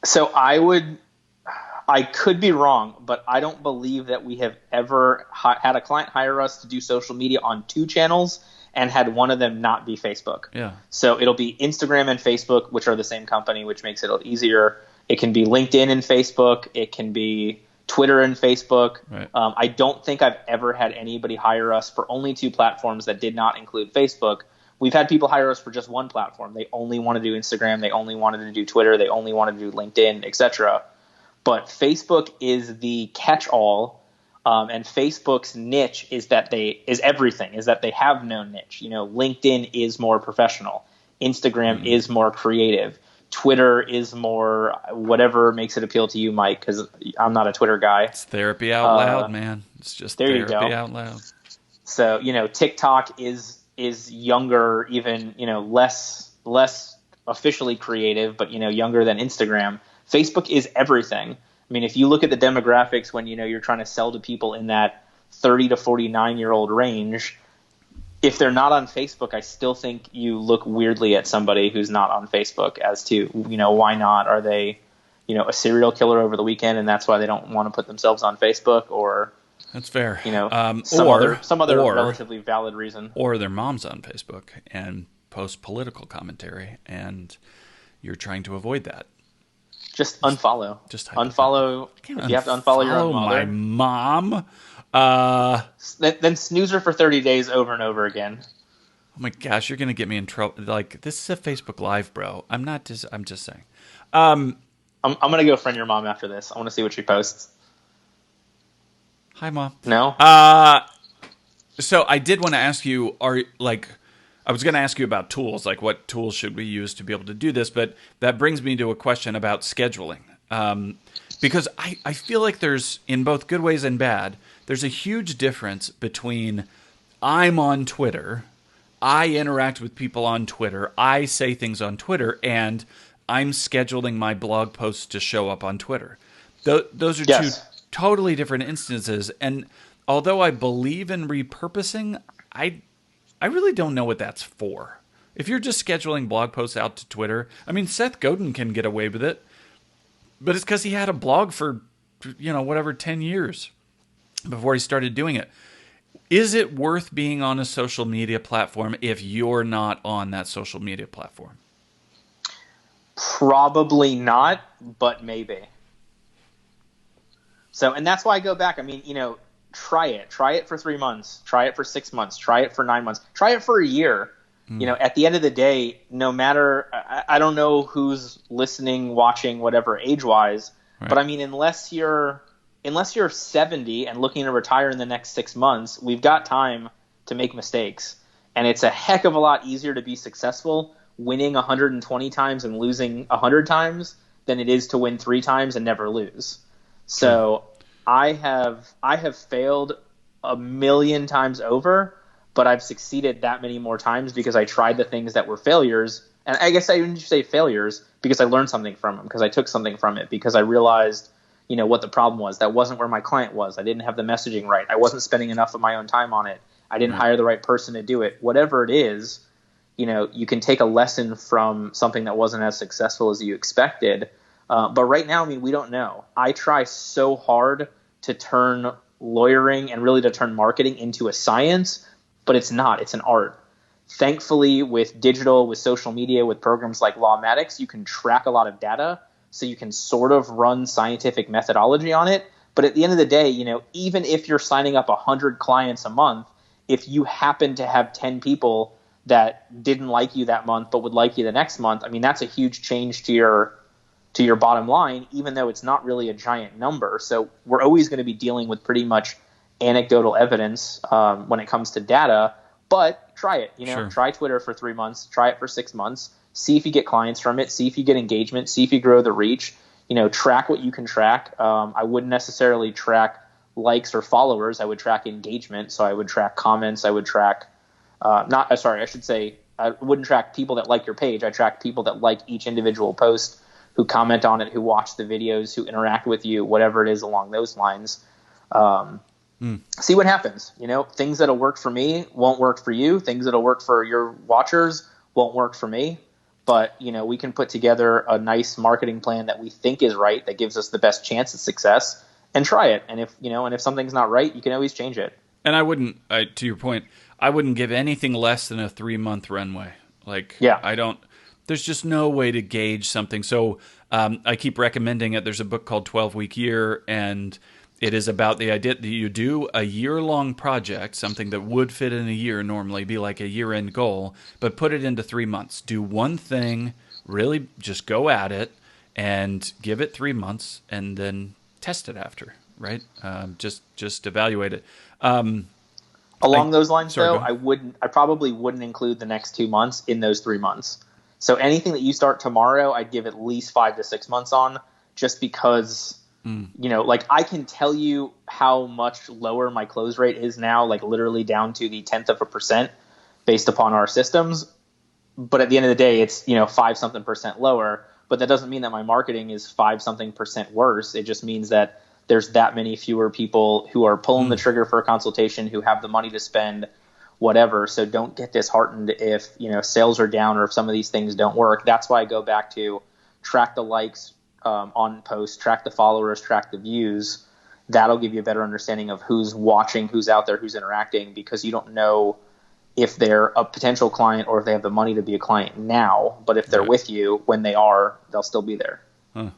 So I could be wrong, but I don't believe that we have ever had a client hire us to do social media on 2 channels and had one of them not be Facebook. Yeah. So it'll be Instagram and Facebook, which are the same company, which makes it a little easier. It can be LinkedIn and Facebook. It can be Twitter and Facebook. Right. I don't think I've ever had anybody hire us for only 2 platforms that did not include Facebook. We've had people hire us for just one platform. They only want to do Instagram. They only wanted to do Twitter. They only wanted to do LinkedIn, etc. But Facebook is the catch-all, and Facebook's niche is everything. Is that they have no niche. LinkedIn is more professional. Instagram is more creative. Twitter is more whatever makes it appeal to you, Mike, because I'm not a Twitter guy. It's therapy out loud, man. It's just therapy out loud. So TikTok is younger, even less officially creative, but younger than Instagram. Facebook is everything. I mean, if you look at the demographics when you're trying to sell to people in that 30 to 49-year-old range, if they're not on Facebook, I still think you look weirdly at somebody who's not on Facebook as to why not? Are they a serial killer over the weekend and that's why they don't want to put themselves on Facebook? Or that's fair. Some other relatively valid reason. Or their mom's on Facebook and posts political commentary, and you're trying to avoid that. Just unfollow. Just unfollow. If you have to unfollow your own mother. My mom. Then snooze her for 30 days over and over again. Oh my gosh, you're gonna get me in trouble. Like, this is a Facebook Live, bro. I'm just saying. I'm gonna go friend your mom after this. I want to see what she posts. Hi, Mom. No. So I did want to ask you, I was going to ask you about tools, like what tools should we use to be able to do this, but that brings me to a question about scheduling. Because I feel like there's, in both good ways and bad, there's a huge difference between I'm on Twitter, I interact with people on Twitter, I say things on Twitter, and I'm scheduling my blog posts to show up on Twitter. Those are two totally different instances, and although I believe in repurposing, I really don't know what that's for. If you're just scheduling blog posts out to Twitter, I mean, Seth Godin can get away with it, but it's because he had a blog for, 10 years before he started doing it. Is it worth being on a social media platform if you're not on that social media platform? Probably not, but maybe. So, and that's why I go back. I mean, try it. Try it for 3 months. Try it for 6 months. Try it for 9 months. Try it for a year. At the end of the day, no matter, I don't know who's listening, watching, whatever, age-wise, right. But I mean, unless you're 70 and looking to retire in the next 6 months, we've got time to make mistakes. And it's a heck of a lot easier to be successful winning 120 times and losing 100 times than it is to win 3 times and never lose. So I have failed a million times over, but I've succeeded that many more times because I tried the things that were failures. And I guess I wouldn't say failures because I learned something from them, because I took something from it, because I realized, what the problem was. That wasn't where my client was. I didn't have the messaging right. I wasn't spending enough of my own time on it. I didn't hire the right person to do it. Whatever it is, you can take a lesson from something that wasn't as successful as you expected. But right now, I mean, we don't know. I try so hard to turn lawyering and really to turn marketing into a science, but it's not. It's an art. Thankfully, with digital, with social media, with programs like Lawmatics, you can track a lot of data, so you can sort of run scientific methodology on it. But at the end of the day, even if you're signing up 100 clients a month, if you happen to have 10 people that didn't like you that month but would like you the next month, I mean, that's a huge change to your bottom line, even though it's not really a giant number. So we're always going to be dealing with pretty much anecdotal evidence when it comes to data, but try it. Sure. Try Twitter for 3 months, try it for 6 months. see if you get clients from it, see if you get engagement, see if you grow the reach, track what you can track. I wouldn't necessarily track likes or followers. I would track engagement. So I would track comments. I would track, I wouldn't track people that like your page. I track people that like each individual post, who comment on it, who watch the videos, who interact with you, whatever it is along those lines. See what happens. Things that'll work for me won't work for you. Things that'll work for your watchers won't work for me. But, we can put together a nice marketing plan that we think is right, that gives us the best chance of success, and try it. And if something's not right, you can always change it. And I wouldn't, to your point, I wouldn't give anything less than a 3-month runway. There's just no way to gauge something. So I keep recommending it. There's a book called 12-Week Year, and it is about the idea that you do a year-long project, something that would fit in a year normally, be like a year-end goal, but put it into 3 months. Do one thing, really just go at it, and give it 3 months, and then test it after, right? Just evaluate it. Along those lines, though, I probably wouldn't include the next 2 months in those 3 months. So anything that you start tomorrow, I'd give at least 5 to 6 months on, just because, I can tell you how much lower my close rate is now, literally down to the 0.1% based upon our systems. But at the end of the day, it's, 5-something% lower. But that doesn't mean that my marketing is 5-something% worse. It just means that there's that many fewer people who are pulling the trigger for a consultation, who have the money to spend, whatever. So don't get disheartened if, sales are down or if some of these things don't work. That's why I go back to track the likes on posts, track the followers, track the views. That'll give you a better understanding of who's watching, who's out there, who's interacting, because you don't know if they're a potential client or if they have the money to be a client now. But if they're with you when they are, they'll still be there. Huh.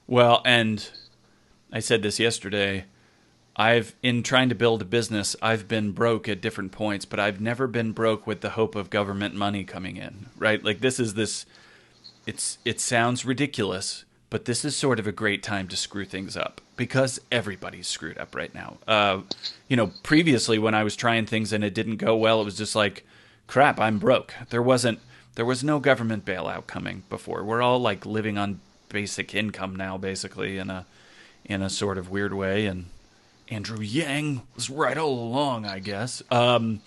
Well, and I said this yesterday, in trying to build a business, I've been broke at different points, but I've never been broke with the hope of government money coming in, right? It sounds ridiculous, but this is sort of a great time to screw things up because everybody's screwed up right now. Previously when I was trying things and it didn't go well, it was just like, crap, I'm broke. There was no government bailout coming before. We're all living on basic income now, basically, in a sort of weird way, and Andrew Yang was right all along, I guess. But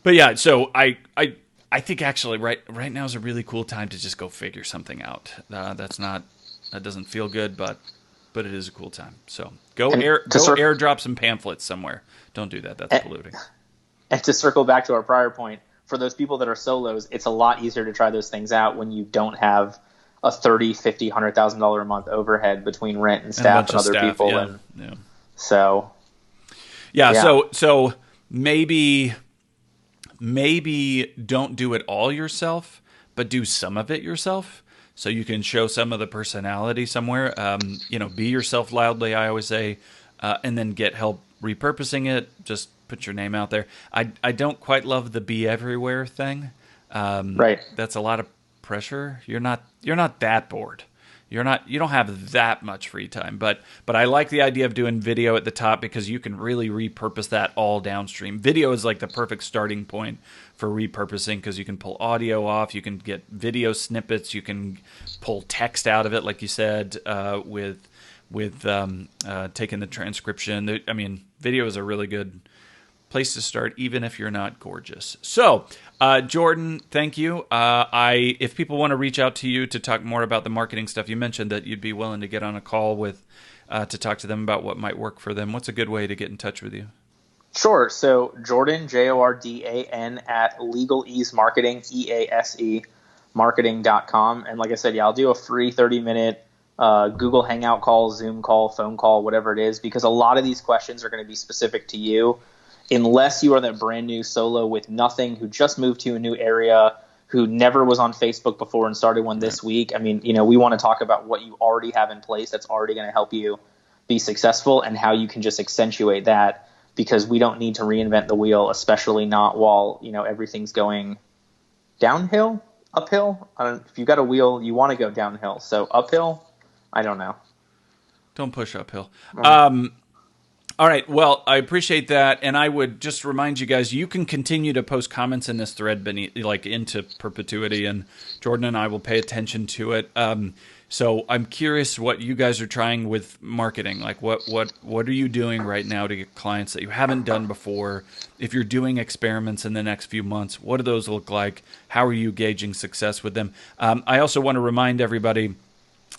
yeah, so I think actually right now is a really cool time to just go figure something out. That doesn't feel good, but it is a cool time. So go airdrop some pamphlets somewhere. Don't do that. That's polluting. And to circle back to our prior point, for those people that are solos, it's a lot easier to try those things out when you don't have a $30,000, $50,000, $100,000 a month overhead between rent and staff and other people. Yeah. So maybe don't do it all yourself, but do some of it yourself, so you can show some of the personality somewhere. Be yourself loudly, I always say, and then get help repurposing it. Just put your name out there. I don't quite love the be everywhere thing. Right. That's a lot of pressure. You're not that bored. You don't have that much free time, but I like the idea of doing video at the top because you can really repurpose that all downstream. Video is like the perfect starting point for repurposing because you can pull audio off, you can get video snippets, you can pull text out of it, like you said, with taking the transcription. I mean, video is a really good place to start, even if you're not gorgeous. So, Jordan, thank you. If people want to reach out to you to talk more about the marketing stuff, you mentioned that you'd be willing to get on a call to talk to them about what might work for them. What's a good way to get in touch with you? Sure. So Jordan, Jordan at Legal Ease Marketing, EASE marketing.com. And like I said, I'll do a free 30-minute Google Hangout call, Zoom call, phone call, whatever it is, because a lot of these questions are going to be specific to you. Unless you are that brand new solo with nothing, who just moved to a new area, who never was on Facebook before and started one this week. I mean, we want to talk about what you already have in place that's already going to help you be successful and how you can just accentuate that, because we don't need to reinvent the wheel, especially not while, everything's going downhill, uphill. If you've got a wheel, you want to go downhill. So uphill, I don't know. Don't push uphill. All right. Well, I appreciate that, and I would just remind you guys, you can continue to post comments in this thread beneath, like into perpetuity, and Jordan and I will pay attention to it. So I'm curious what you guys are trying with marketing. Like, what are you doing right now to get clients that you haven't done before? If you're doing experiments in the next few months, what do those look like? How are you gauging success with them? I also want to remind everybody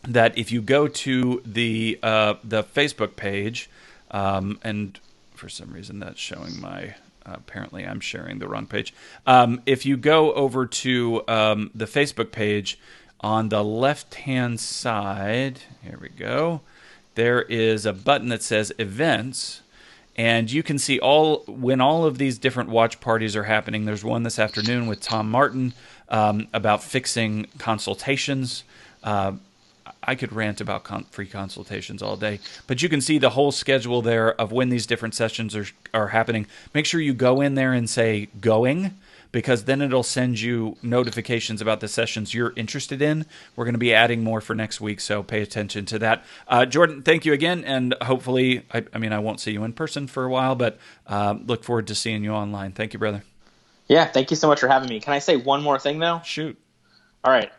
that if you go to the Facebook page. And for some reason that's showing my, apparently I'm sharing the wrong page. If you go over to the Facebook page, on the left-hand side, here we go, there is a button that says events, and you can see when all of these different watch parties are happening. There's one this afternoon with Tom Martin about fixing consultations. I could rant about free consultations all day, but you can see the whole schedule there of when these different sessions are happening. Make sure you go in there and say going, because then it'll send you notifications about the sessions you're interested in. We're going to be adding more for next week, so pay attention to that. Jordan, thank you again, and hopefully, I won't see you in person for a while, but look forward to seeing you online. Thank you, brother. Yeah, thank you so much for having me. Can I say one more thing, though? Shoot. All right.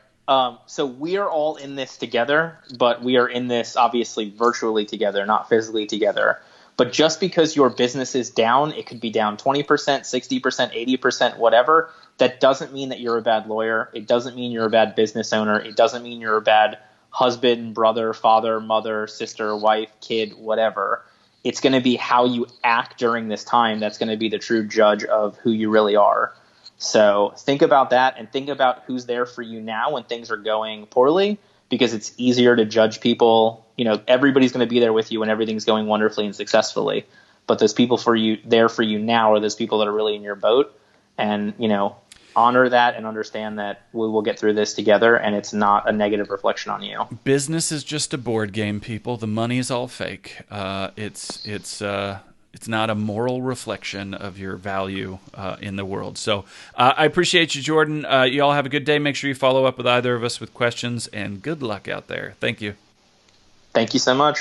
So we are all in this together, but we are in this obviously virtually together, not physically together. But just because your business is down, it could be down 20%, 60%, 80%, whatever. That doesn't mean that you're a bad lawyer. It doesn't mean you're a bad business owner. It doesn't mean you're a bad husband, brother, father, mother, sister, wife, kid, whatever. It's going to be how you act during this time that's going to be the true judge of who you really are. So think about that, and think about who's there for you now when things are going poorly, because it's easier to judge people. Everybody's going to be there with you when everything's going wonderfully and successfully. But those people there for you now are those people that are really in your boat. And, honor that and understand that we will get through this together, and it's not a negative reflection on you. Business is just a board game, people. The money is all fake. It's not a moral reflection of your value in the world. So I appreciate you, Jordan. You all have a good day. Make sure you follow up with either of us with questions, and good luck out there. Thank you. Thank you so much.